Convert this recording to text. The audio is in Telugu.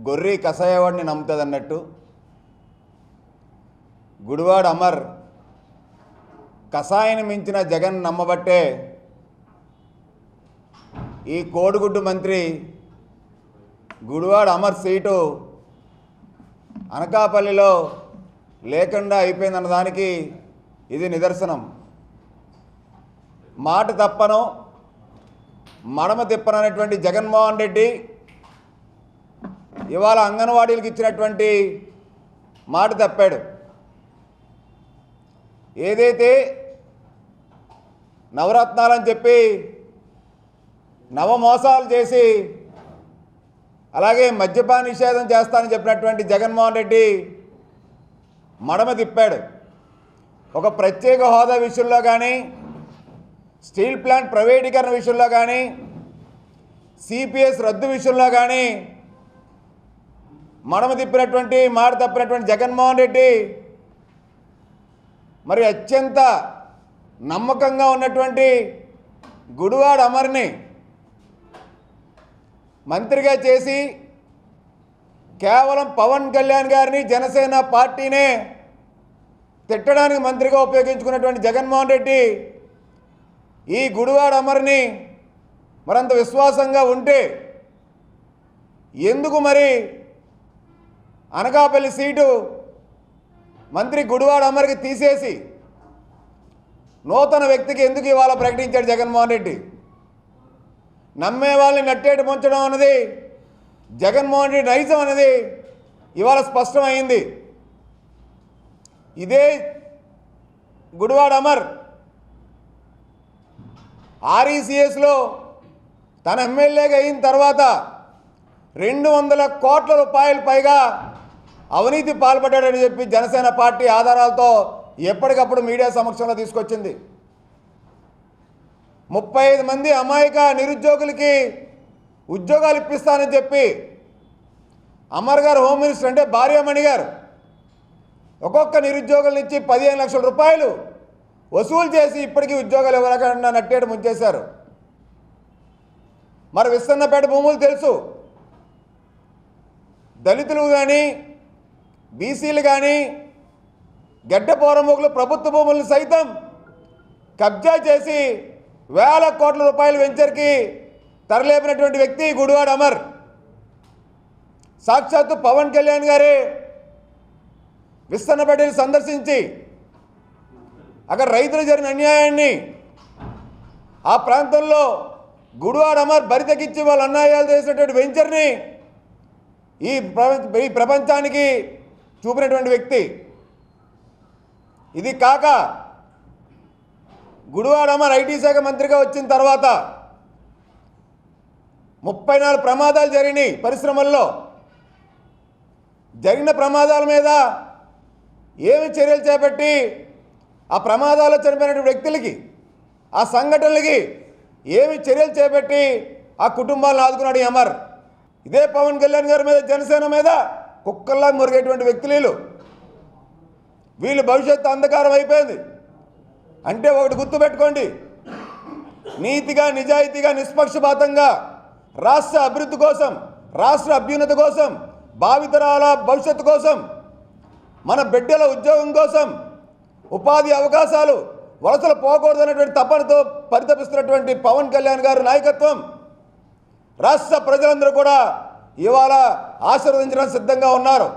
గొర్రె కషాయవాడిని నమ్ముతుంది అన్నట్టు గుడివాడ అమర్ కషాయాన్ని మించిన జగన్ నమ్మబట్టే ఈ కోడిగుడ్డు మంత్రి గుడివాడ అమర్ సీటు అనకాపల్లిలో లేకుండా అయిపోయిందన్న దానికి ఇది నిదర్శనం. మాట తప్పను మడమ తిప్పను అనేటువంటి జగన్మోహన్ రెడ్డి ఇవాళ అంగన్వాడీలకు ఇచ్చినటువంటి మాట తప్పాడు. ఏదైతే నవరత్నాలని చెప్పి నవమోసాలు చేసి అలాగే మద్యపాన నిషేధం చేస్తానని చెప్పినటువంటి జగన్మోహన్ రెడ్డి మడమ తిప్పాడు. ఒక ప్రత్యేక హోదా విషయంలో కానీ, స్టీల్ ప్లాంట్ ప్రైవేటీకరణ విషయంలో కానీ, సిపిఎస్ రద్దు విషయంలో కానీ మడమ తిప్పినటువంటి మాట తప్పినటువంటి జగన్మోహన్ రెడ్డి మరి అత్యంత నమ్మకంగా ఉన్నటువంటి గుడివాడ అమర్ని మంత్రిగా చేసి కేవలం పవన్ కళ్యాణ్ గారిని జనసేన పార్టీనే తిట్టడానికి మంత్రిగా ఉపయోగించుకున్నటువంటి జగన్మోహన్ రెడ్డి ఈ గుడివాడ అమర్ని మరంత విశ్వాసంగా ఉంటే ఎందుకు మరి అనకాపల్లి సీటు మంత్రి గుడివాడ అమర్కి తీసేసి నూతన వ్యక్తికి ఎందుకు ఇవాళ ప్రకటించాడు జగన్మోహన్ రెడ్డి? నమ్మే వాళ్ళని నట్టేటి ముంచడం అన్నది జగన్మోహన్ రెడ్డి నైజం అనేది ఇవాళ స్పష్టమైంది. ఇదే గుడివాడ అమర్ ఆర్ఈసిఎస్లో తన ఎమ్మెల్యేగా అయిన తర్వాత 200 కోట్ల రూపాయలు పైగా అవినీతి పాల్పడ్డాడని చెప్పి జనసేన పార్టీ ఆధారాలతో ఎప్పటికప్పుడు మీడియా సమక్షంలో తీసుకొచ్చింది. 35 మంది అమాయక నిరుద్యోగులకి ఉద్యోగాలు ఇప్పిస్తానని చెప్పి అమర్ గారు హోమ్ మినిస్టర్ అంటే భార్యామణి గారు ఒక్కొక్క నిరుద్యోగుల నుంచి 15 లక్షల రూపాయలు వసూలు చేసి ఇప్పటికీ ఉద్యోగాలు ఇవ్వకుండా నట్టేట ముంచేశారు. మరి విస్తన్నపేట భూములు తెలుసు, దళితులు కానీ బీసీలు కానీ గడ్డ పౌరముఖులు ప్రభుత్వ భూములను సైతం కబ్జా చేసి వేల కోట్ల రూపాయల వెంచర్కి తరలేపినటువంటి వ్యక్తి గుడివాడ అమర్. సాక్షాత్తు పవన్ కళ్యాణ్ గారే విస్తన్నపేటని సందర్శించి అక్కడ రైతులు జరిగిన అన్యాయాన్ని ఆ ప్రాంతంలో గుడివాడ అమర్ బరితెకిచ్చి వాళ్ళు అన్యాయాలు చేసినటువంటి వెంచర్ని ఈ ప్రపంచానికి చూపినటువంటి వ్యక్తి. ఇది కాక గుడివాడ అమర్ ఐటీ శాఖ మంత్రిగా వచ్చిన తర్వాత 34 ప్రమాదాలు జరిగినాయి. పరిశ్రమల్లో జరిగిన ప్రమాదాల మీద ఏమి చర్యలు చేపట్టి ఆ ప్రమాదాల్లో చనిపోయినటువంటి వ్యక్తులకి ఆ సంఘటనలకి ఏమి చర్యలు చేపట్టి ఆ కుటుంబాలను ఆదుకున్నాడు ఈ అమర్. ఇదే పవన్ కళ్యాణ్ గారి మీద జనసేన మీద కుక్కల్లా మురిగేటువంటి వ్యక్తులు వీళ్ళు భవిష్యత్తు అంధకారం అయిపోయింది. అంటే ఒకటి గుర్తుపెట్టుకోండి, నీతిగా నిజాయితీగా నిష్పక్షపాతంగా రాష్ట్ర అభివృద్ధి కోసం, రాష్ట్ర అభ్యున్నతి కోసం, భావితరాల భవిష్యత్తు కోసం, మన బిడ్డల ఉద్యోగం కోసం, ఉపాధి అవకాశాలు వలసలు పోకూడదనేటువంటి తపనతో పరితపిస్తున్నటువంటి పవన్ కళ్యాణ్ గారి నాయకత్వం రాష్ట్ర ప్రజలందరూ కూడా ఇవాళ ఆశీర్వదించడానికి సిద్ధంగా ఉన్నారు.